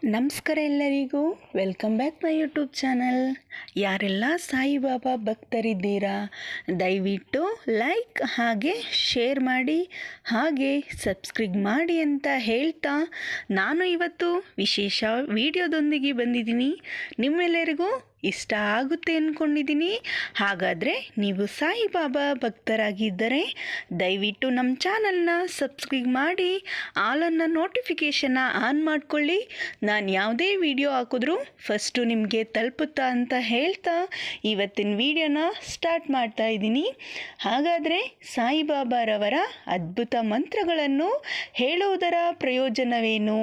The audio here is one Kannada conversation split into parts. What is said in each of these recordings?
ನಮಸ್ಕಾರ ಎಲ್ಲರಿಗೂ, welcome back my YouTube channel. ಯಾರೆಲ್ಲ ಸಾಯಿಬಾಬಾ ಭಕ್ತರಿದ್ದೀರಾ, ದಯವಿಟ್ಟು ಲೈಕ್ ಹಾಗೆ ಶೇರ್ ಮಾಡಿ ಹಾಗೆ ಸಬ್ಸ್ಕ್ರೈಬ್ ಮಾಡಿ ಅಂತ ಹೇಳ್ತಾ ನಾನು ಇವತ್ತು ವಿಶೇಷ ವಿಡಿಯೋದೊಂದಿಗೆ ಬಂದಿದ್ದೀನಿ. ನಿಮ್ಮೆಲ್ಲರಿಗೂ ಇಷ್ಟ ಆಗುತ್ತೆ ಅಂದ್ಕೊಂಡಿದ್ದೀನಿ. ಹಾಗಾದರೆ ನೀವು ಸಾಯಿಬಾಬಾ ಭಕ್ತರಾಗಿದ್ದರೆ ದಯವಿಟ್ಟು ನಮ್ಮ ಚಾನಲ್ನ ಸಬ್ಸ್ಕ್ರೈಬ್ ಮಾಡಿ ಆಲನ್ನು ನೋಟಿಫಿಕೇಷನ್ನ ಆನ್ ಮಾಡಿಕೊಳ್ಳಿ. ನಾನು ಯಾವುದೇ ವಿಡಿಯೋ ಹಾಕಿದ್ರೂ ಫಸ್ಟು ನಿಮಗೆ ತಲುಪುತ್ತಾ ಅಂತ ಹೇಳ್ತಾ ಇವತ್ತಿನ ವಿಡಿಯೋನ ಸ್ಟಾರ್ಟ್ ಮಾಡ್ತಾ ಇದ್ದೀನಿ. ಹಾಗಾದರೆ ಸಾಯಿಬಾಬಾರವರ ಅದ್ಭುತ ಮಂತ್ರಗಳನ್ನು ಹೇಳುವುದರ ಪ್ರಯೋಜನವೇನು?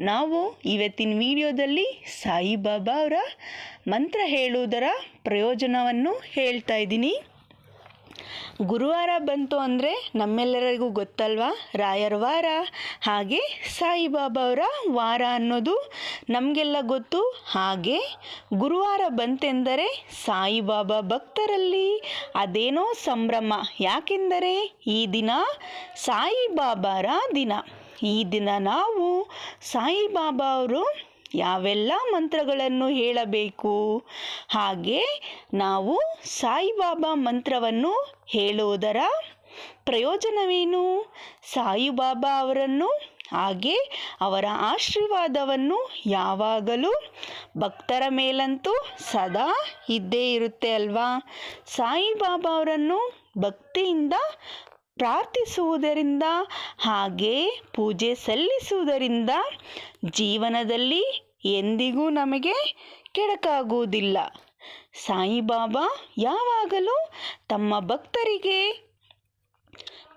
ನಾವು ಇವತ್ತಿನ ವಿಡಿಯೋದಲ್ಲಿ ಸಾಯಿಬಾಬಾ ಅವರ ಮಂತ್ರ ಹೇಳುವುದರ ಪ್ರಯೋಜನವನ್ನು ಹೇಳ್ತಾ ಇದ್ದೀನಿ. ಗುರುವಾರ ಬಂತು ಅಂದರೆ ನಮ್ಮೆಲ್ಲರಿಗೂ ಗೊತ್ತಲ್ವಾ, ರಾಯರ ವಾರ ಹಾಗೆ ಸಾಯಿಬಾಬಾ ಅವರ ವಾರ ಅನ್ನೋದು ನಮಗೆಲ್ಲ ಗೊತ್ತು. ಹಾಗೆ ಗುರುವಾರ ಬಂತೆಂದರೆ ಸಾಯಿಬಾಬಾ ಭಕ್ತರಲ್ಲಿ ಅದೇನೋ ಸಂಭ್ರಮ. ಯಾಕೆಂದರೆ ಈ ದಿನ ಸಾಯಿಬಾಬಾರ ದಿನ. ಈ ದಿನ ನಾವು ಸಾಯಿಬಾಬಾ ಅವರು ಯಾವೆಲ್ಲ ಮಂತ್ರಗಳನ್ನು ಹೇಳಬೇಕು, ಹಾಗೆ ನಾವು ಸಾಯಿಬಾಬಾ ಮಂತ್ರವನ್ನು ಹೇಳುವುದರ ಪ್ರಯೋಜನವೇನು, ಸಾಯಿಬಾಬಾ ಅವರನ್ನು ಹಾಗೆ ಅವರ ಆಶೀರ್ವಾದವನ್ನು ಯಾವಾಗಲೂ ಭಕ್ತರ ಮೇಲಂತೂ ಸದಾ ಇದ್ದೇ ಇರುತ್ತೆ ಅಲ್ವಾ. ಸಾಯಿಬಾಬಾ ಅವರನ್ನು ಭಕ್ತಿಯಿಂದ ಪ್ರಾರ್ಥಿಸುವುದರಿಂದ ಹಾಗೆ ಪೂಜೆ ಸಲ್ಲಿಸುವುದರಿಂದ ಜೀವನದಲ್ಲಿ ಎಂದಿಗೂ ನಮಗೆ ಕೆಡಕಾಗುವುದಿಲ್ಲ. ಸಾಯಿಬಾಬಾ ಯಾವಾಗಲೂ ತಮ್ಮ ಭಕ್ತರಿಗೆ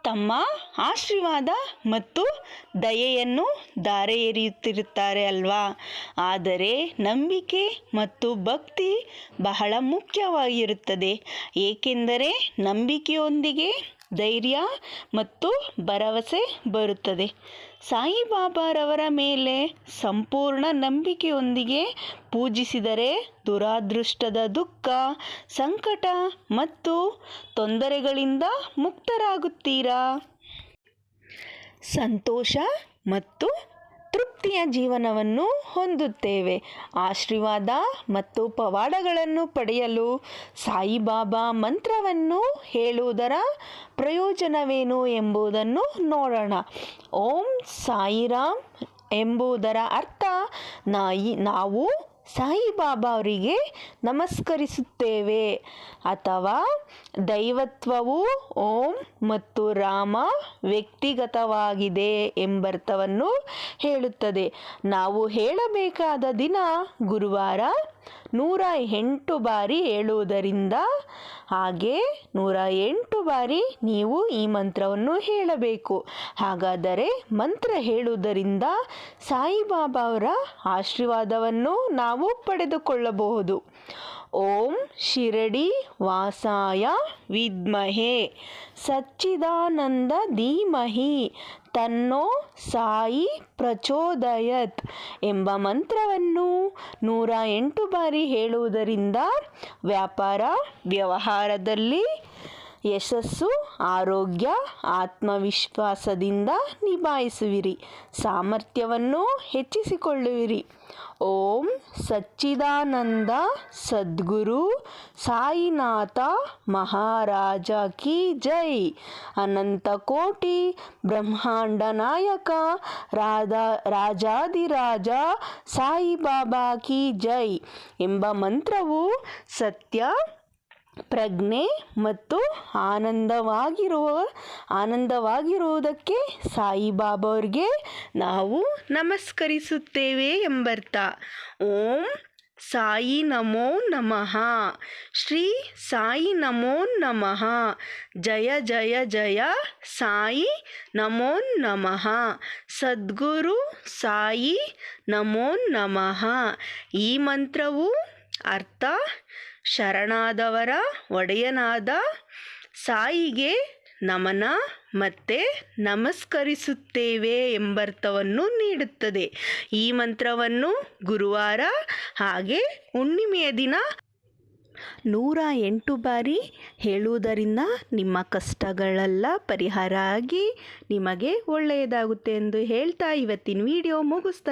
ತಮ್ಮ ಆಶೀರ್ವಾದ ಮತ್ತು ದಯೆಯನ್ನು ಧಾರೆ ಎರೆಯುತ್ತಿರುತ್ತಾರೆ ಅಲ್ವಾ. ಆದರೆ ನಂಬಿಕೆ ಮತ್ತು ಭಕ್ತಿ ಬಹಳ ಮುಖ್ಯವಾಗಿರುತ್ತದೆ. ಏಕೆಂದರೆ ನಂಬಿಕೆಯೊಂದಿಗೆ ಧೈರ್ಯ ಮತ್ತು ಭರವಸೆ ಬರುತ್ತದೆ. ಸಾಯಿಬಾಬಾರವರ ಮೇಲೆ ಸಂಪೂರ್ಣ ನಂಬಿಕೆಯೊಂದಿಗೆ ಪೂಜಿಸಿದರೆ ದುರಾದೃಷ್ಟದ ದುಃಖ, ಸಂಕಟ ಮತ್ತು ತೊಂದರೆಗಳಿಂದ ಮುಕ್ತರಾಗುತ್ತೀರಾ. ಸಂತೋಷ ಮತ್ತು ತೃಪ್ತಿಯ ಜೀವನವನ್ನು ಹೊಂದುತ್ತೇವೆ. ಆಶೀರ್ವಾದ ಮತ್ತು ಪವಾಡಗಳನ್ನು ಪಡೆಯಲು ಸಾಯಿಬಾಬಾ ಮಂತ್ರವನ್ನು ಹೇಳುವುದರ ಪ್ರಯೋಜನವೇನು ಎಂಬುದನ್ನು ನೋಡೋಣ. ಓಂ ಸಾಯಿರಾಮ್ ಎಂಬುದರ ಅರ್ಥ ನಾವು ಸಾಯಿಬಾಬಾ ಅವರಿಗೆ ನಮಸ್ಕರಿಸುತ್ತೇವೆ, ಅಥವಾ ದೈವತ್ವವು ಓಂ ಮತ್ತು ರಾಮ ವ್ಯಕ್ತಿಗತವಾಗಿದೆ ಎಂಬರ್ಥವನ್ನು ಹೇಳುತ್ತದೆ. ನಾವು ಹೇಳಬೇಕಾದ ದಿನ ಗುರುವಾರ 108 ಬಾರಿ ಹೇಳುವುದರಿಂದ, ಹಾಗೆ 108 ಬಾರಿ ನೀವು ಈ ಮಂತ್ರವನ್ನು ಹೇಳಬೇಕು. ಹಾಗಾದರೆ ಮಂತ್ರ ಹೇಳುವುದರಿಂದ ಸಾಯಿಬಾಬಾ ಅವರ ಆಶೀರ್ವಾದವನ್ನು ನಾವು ಪಡೆದುಕೊಳ್ಳಬಹುದು. ಓಂ ಶಿರಡಿ ವಾಸಾಯ ವಿದ್ಮಹೇ ಸಚ್ಚಿದಾನಂದ ಧೀಮಹಿ ತನ್ನೋ ಸಾಯಿ ಪ್ರಚೋದಯತ್ ಎಂಬ ಮಂತ್ರವನ್ನು 108 ಬಾರಿ ಹೇಳುವುದರಿಂದ ವ್ಯಾಪಾರ ವ್ಯವಹಾರದಲ್ಲಿ ಯಶಸ್ಸು, ಆರೋಗ್ಯ, ಆತ್ಮವಿಶ್ವಾಸದಿಂದ ನಿಭಾಯಿಸುವಿರಿ. ಸಾಮರ್ಥ್ಯವನ್ನು ಹೆಚ್ಚಿಸಿಕೊಳ್ಳುವಿರಿ. ಓಂ ಸಚ್ಚಿದಾನಂದ ಸದ್ಗುರು ಸಾಯಿನಾಥ ಮಹಾರಾಜ ಕಿ ಜೈ. ಅನಂತ ಕೋಟಿ ಬ್ರಹ್ಮಾಂಡ ನಾಯಕ ರಾಜಾದಿರಾಜ ಸಾಯಿಬಾಬಾ ಕಿ ಜೈ ಎಂಬ ಮಂತ್ರವು ಸತ್ಯ, ಪ್ರಜ್ಞೆ ಮತ್ತು ಆನಂದವಾಗಿರುವುದಕ್ಕೆ ಸಾಯಿಬಾಬಾ ಅವರಿಗೆ ನಾವು ನಮಸ್ಕರಿಸುತ್ತೇವೆ ಎಂಬರ್ಥ. ಓಂ ಸಾಯಿ ನಮೋ ನಮಃ. ಶ್ರೀ ಸಾಯಿ ನಮೋ ನಮಃ. ಜಯ ಜಯ ಜಯ ಸಾಯಿ ನಮೋ ನಮಃ. ಸದ್ಗುರು ಸಾಯಿ ನಮೋ ನಮಃ. ಈ ಮಂತ್ರವು ಅರ್ಥ ಶರಣಾದವರ ಒಡೆಯನಾದ ಸಾಯಿಗೆ ನಮನ ಮತ್ತು ನಮಸ್ಕರಿಸುತ್ತೇವೆ ಎಂಬರ್ಥವನ್ನು ನೀಡುತ್ತದೆ. ಈ ಮಂತ್ರವನ್ನು ಗುರುವಾರ ಹಾಗೆ ಹುಣ್ಣಿಮೆಯ ದಿನ 108 ಬಾರಿ ಹೇಳುವುದರಿಂದ ನಿಮ್ಮ ಕಷ್ಟಗಳೆಲ್ಲ ಪರಿಹಾರ ಆಗಿ ನಿಮಗೆ ಒಳ್ಳೆಯದಾಗುತ್ತೆ ಎಂದು ಹೇಳ್ತಾ ಇವತ್ತಿನ ವಿಡಿಯೋ ಮುಗಿಸ್ತಾ